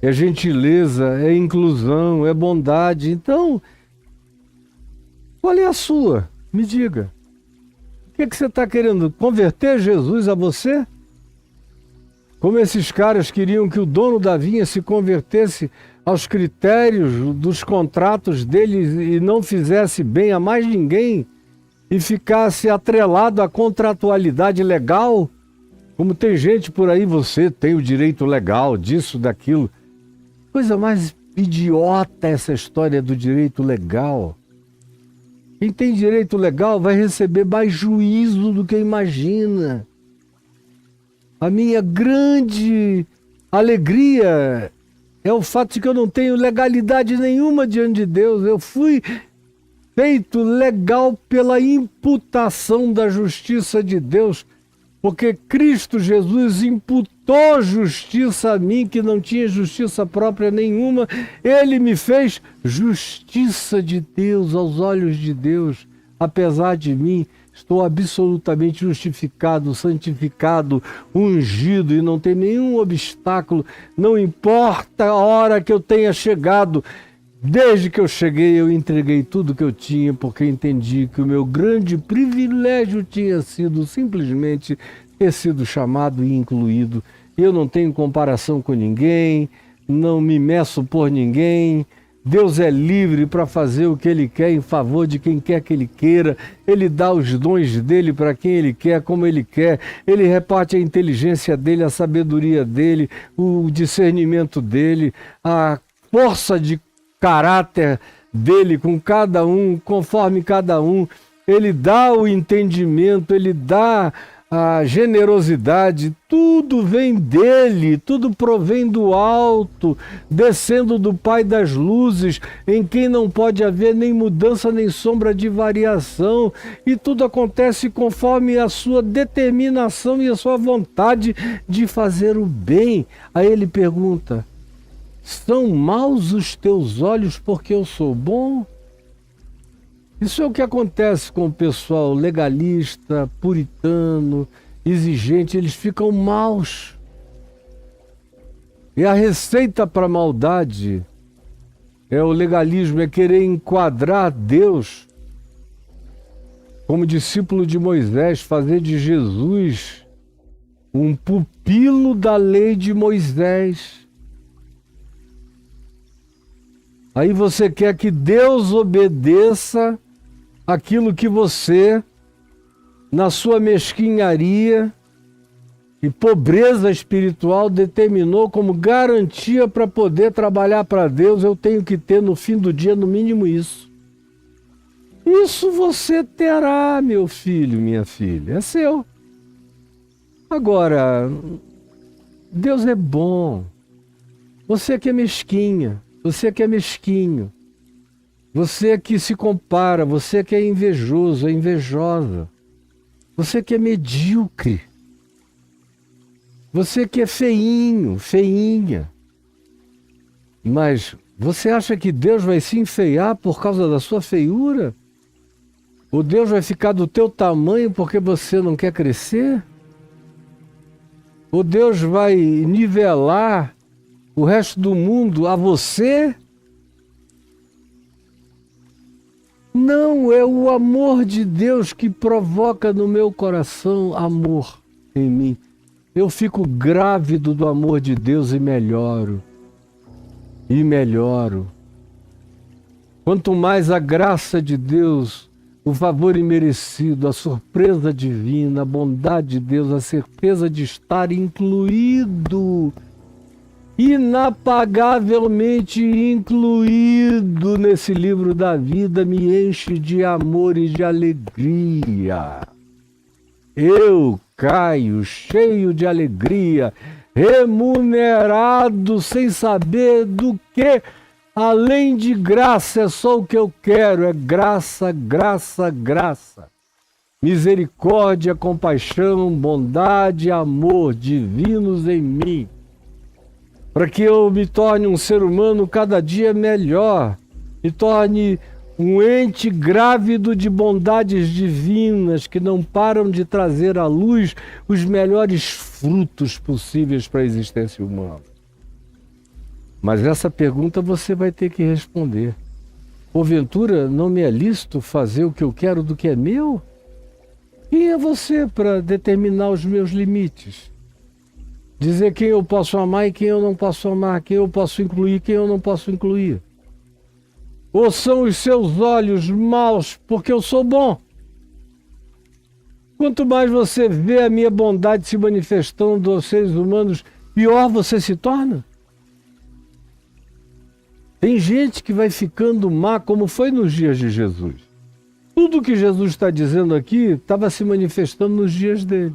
é gentileza, é inclusão, é bondade. Então, qual é a sua? Me diga. O que você está querendo? Converter Jesus a você? Como esses caras queriam que o dono da vinha se convertesse aos critérios dos contratos deles e não fizesse bem a mais ninguém e ficasse atrelado à contratualidade legal? Como tem gente por aí, você tem o direito legal disso, daquilo. Coisa mais idiota essa história do direito legal. Quem tem direito legal vai receber mais juízo do que imagina. A minha grande alegria é o fato de que eu não tenho legalidade nenhuma diante de Deus. Eu fui feito legal pela imputação da justiça de Deus, porque Cristo Jesus imputou justiça a mim, que não tinha justiça própria nenhuma. Ele me fez justiça de Deus aos olhos de Deus. Apesar de mim, estou absolutamente justificado, santificado, ungido e não tem nenhum obstáculo. Não importa a hora que eu tenha chegado. Desde que eu cheguei, eu entreguei tudo que eu tinha, porque entendi que o meu grande privilégio tinha sido simplesmente ter sido chamado e incluído. Eu não tenho comparação com ninguém, não me meço por ninguém. Deus é livre para fazer o que Ele quer em favor de quem quer que Ele queira. Ele dá os dons dEle para quem Ele quer, como Ele quer. Ele reparte a inteligência dEle, a sabedoria dEle, o discernimento dEle, a força de caráter dele com cada um, conforme cada um. Ele dá o entendimento, ele dá a generosidade, tudo vem dele, tudo provém do alto, descendo do Pai das luzes, em quem não pode haver nem mudança nem sombra de variação, e tudo acontece conforme a sua determinação e a sua vontade de fazer o bem. Aí ele pergunta: São maus os teus olhos porque eu sou bom? Isso é o que acontece com o pessoal legalista, puritano, exigente, eles ficam maus. E a receita para a maldade é o legalismo, é querer enquadrar Deus como discípulo de Moisés, fazer de Jesus um pupilo da lei de Moisés. Aí você quer que Deus obedeça aquilo que você, na sua mesquinharia e pobreza espiritual, determinou como garantia para poder trabalhar para Deus. Eu tenho que ter no fim do dia, no mínimo, isso. Isso você terá, meu filho, minha filha, é seu. Agora, Deus é bom. Você que é mesquinha, você que é mesquinho, você que se compara, você que é invejoso, é invejosa, você que é medíocre, você que é feinho, feinha. Mas você acha que Deus vai se enfeiar por causa da sua feiura? Ou Deus vai ficar do teu tamanho porque você não quer crescer? Ou Deus vai nivelar o resto do mundo a você? Não, é o amor de Deus que provoca no meu coração amor em mim. Eu fico grávido do amor de Deus e melhoro. E melhoro. Quanto mais a graça de Deus, o favor imerecido, a surpresa divina, a bondade de Deus, a certeza de estar incluído, inapagavelmente incluído nesse livro da vida, me enche de amor e de alegria. Eu caio cheio de alegria, remunerado sem saber do que, além de graça, é só o que eu quero, é graça, graça, graça. Misericórdia, compaixão, bondade, amor divinos em mim, para que eu me torne um ser humano cada dia melhor, me torne um ente grávido de bondades divinas que não param de trazer à luz os melhores frutos possíveis para a existência humana. Mas essa pergunta você vai ter que responder. Porventura, não me é lícito fazer o que eu quero do que é meu? Quem é você para determinar os meus limites? Dizer quem eu posso amar e quem eu não posso amar, quem eu posso incluir e quem eu não posso incluir. Ou são os seus olhos maus porque eu sou bom? Quanto mais você vê a minha bondade se manifestando aos seres humanos, pior você se torna. Tem gente que vai ficando má, como foi nos dias de Jesus. Tudo que Jesus está dizendo aqui estava se manifestando nos dias dele.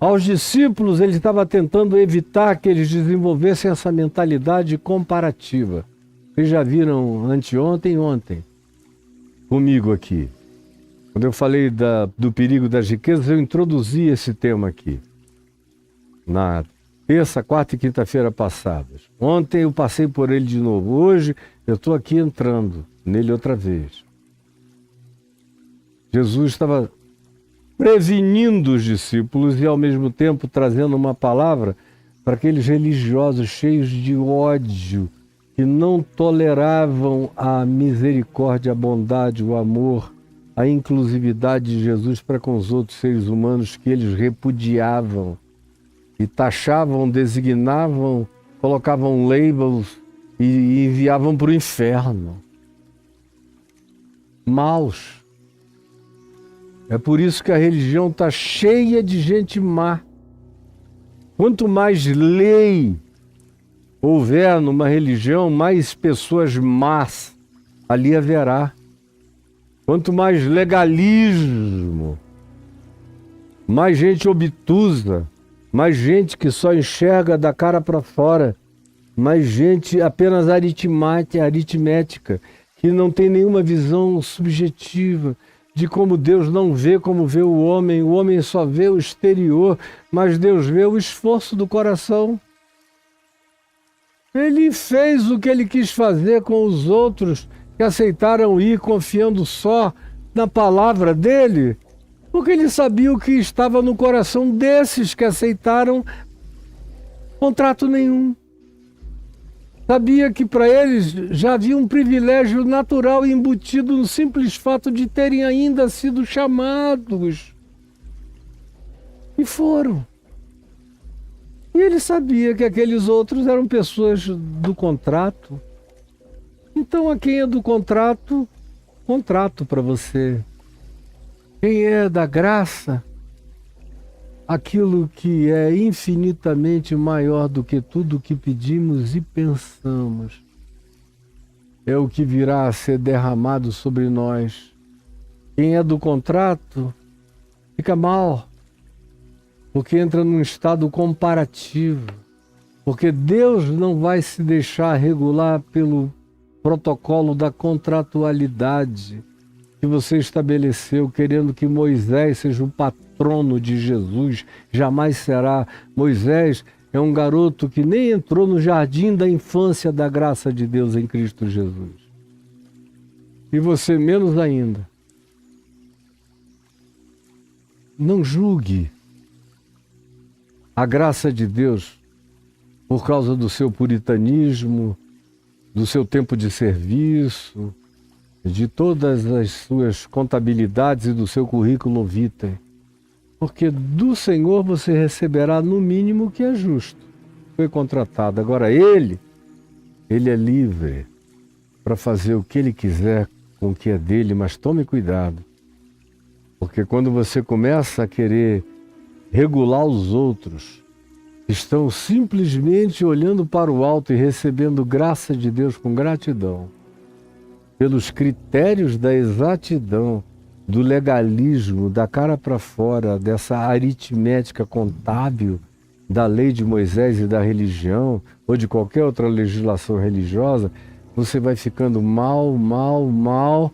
Aos discípulos, ele estava tentando evitar que eles desenvolvessem essa mentalidade comparativa. Vocês já viram anteontem e ontem comigo aqui. Quando eu falei do perigo das riquezas, eu introduzi esse tema aqui. Na terça, quarta e quinta-feira passadas. Ontem eu passei por ele de novo. Hoje eu estou aqui entrando nele outra vez. Jesus estava prevenindo os discípulos e ao mesmo tempo trazendo uma palavra para aqueles religiosos cheios de ódio, que não toleravam a misericórdia, a bondade, o amor, a inclusividade de Jesus para com os outros seres humanos que eles repudiavam e taxavam, designavam, colocavam labels e enviavam para o inferno. Maus. É por isso que a religião está cheia de gente má. Quanto mais lei houver numa religião, mais pessoas más ali haverá. Quanto mais legalismo, mais gente obtusa, mais gente que só enxerga da cara para fora, mais gente apenas aritmética, que não tem nenhuma visão subjetiva de como Deus não vê como vê o homem só vê o exterior, mas Deus vê o esforço do coração. Ele fez o que ele quis fazer com os outros que aceitaram ir confiando só na palavra dele, porque ele sabia o que estava no coração desses que aceitaram contrato nenhum. Sabia que para eles já havia um privilégio natural embutido no simples fato de terem ainda sido chamados. E foram. E ele sabia que aqueles outros eram pessoas do contrato. Então, a quem é do contrato, contrato para você. Quem é da graça, aquilo que é infinitamente maior do que tudo que pedimos e pensamos, é o que virá a ser derramado sobre nós. Quem é do contrato, fica mal, porque entra num estado comparativo, porque Deus não vai se deixar regular pelo protocolo da contratualidade que você estabeleceu, querendo que Moisés seja o patrono de Jesus. Jamais será. Moisés é um garoto que nem entrou no jardim da infância da graça de Deus em Cristo Jesus. E você menos ainda. Não julgue a graça de Deus por causa do seu puritanismo, do seu tempo de serviço, de todas as suas contabilidades e do seu currículo vitae. Porque do Senhor você receberá no mínimo o que é justo. Foi contratado. Agora ele é livre para fazer o que ele quiser com o que é dele, mas tome cuidado. Porque quando você começa a querer regular os outros, estão simplesmente olhando para o alto e recebendo graça de Deus com gratidão, pelos critérios da exatidão, do legalismo, da cara para fora, dessa aritmética contábil da lei de Moisés e da religião, ou de qualquer outra legislação religiosa, você vai ficando mal.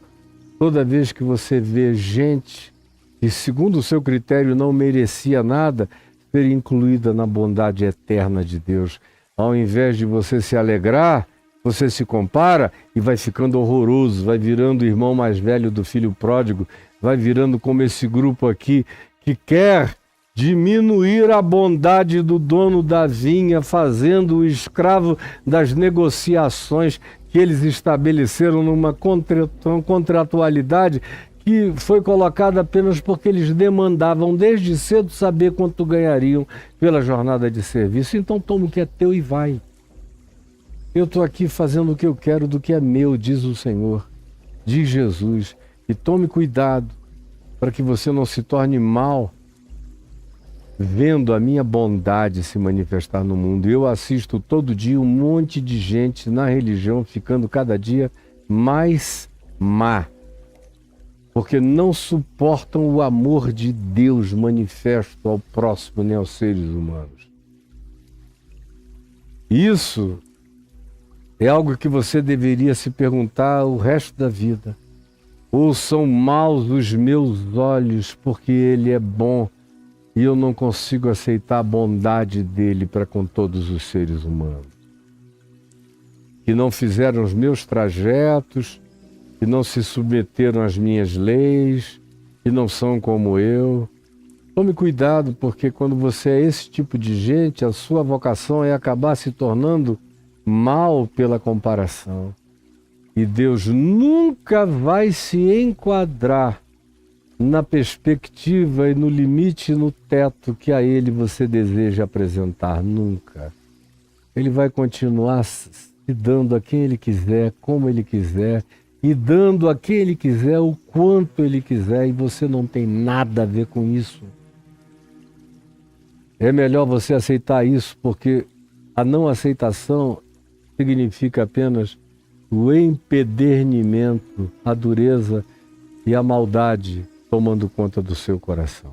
Toda vez que você vê gente que, segundo o seu critério, não merecia nada, ser incluída na bondade eterna de Deus. Ao invés de você se alegrar, você se compara e vai ficando horroroso, vai virando o irmão mais velho do filho pródigo, vai virando como esse grupo aqui que quer diminuir a bondade do dono da vinha, fazendo o escravo das negociações que eles estabeleceram numa contratualidade que foi colocada apenas porque eles demandavam desde cedo saber quanto ganhariam pela jornada de serviço. Então toma o que é teu e vai. Eu estou aqui fazendo o que eu quero do que é meu, diz o Senhor, diz Jesus. E tome cuidado para que você não se torne mal vendo a minha bondade se manifestar no mundo. Eu assisto todo dia um monte de gente na religião ficando cada dia mais má, porque não suportam o amor de Deus manifesto ao próximo nem aos seres humanos. Isso é algo que você deveria se perguntar o resto da vida. Ou são maus os meus olhos porque Ele é bom e eu não consigo aceitar a bondade dEle para com todos os seres humanos, que não fizeram os meus trajetos, que não se submeteram às minhas leis, que não são como eu. Tome cuidado, porque quando você é esse tipo de gente, a sua vocação é acabar se tornando mal pela comparação. E Deus nunca vai se enquadrar na perspectiva e no limite, no teto que a Ele você deseja apresentar. Nunca. Ele vai continuar se dando a quem Ele quiser, como Ele quiser, e dando a quem Ele quiser, o quanto Ele quiser, e você não tem nada a ver com isso. É melhor você aceitar isso, porque a não aceitação significa apenas o empedernimento, a dureza e a maldade tomando conta do seu coração.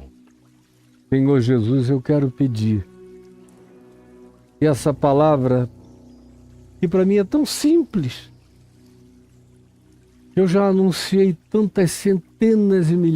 Senhor Jesus, eu quero pedir que essa palavra, que para mim é tão simples, eu já anunciei tantas centenas e milhares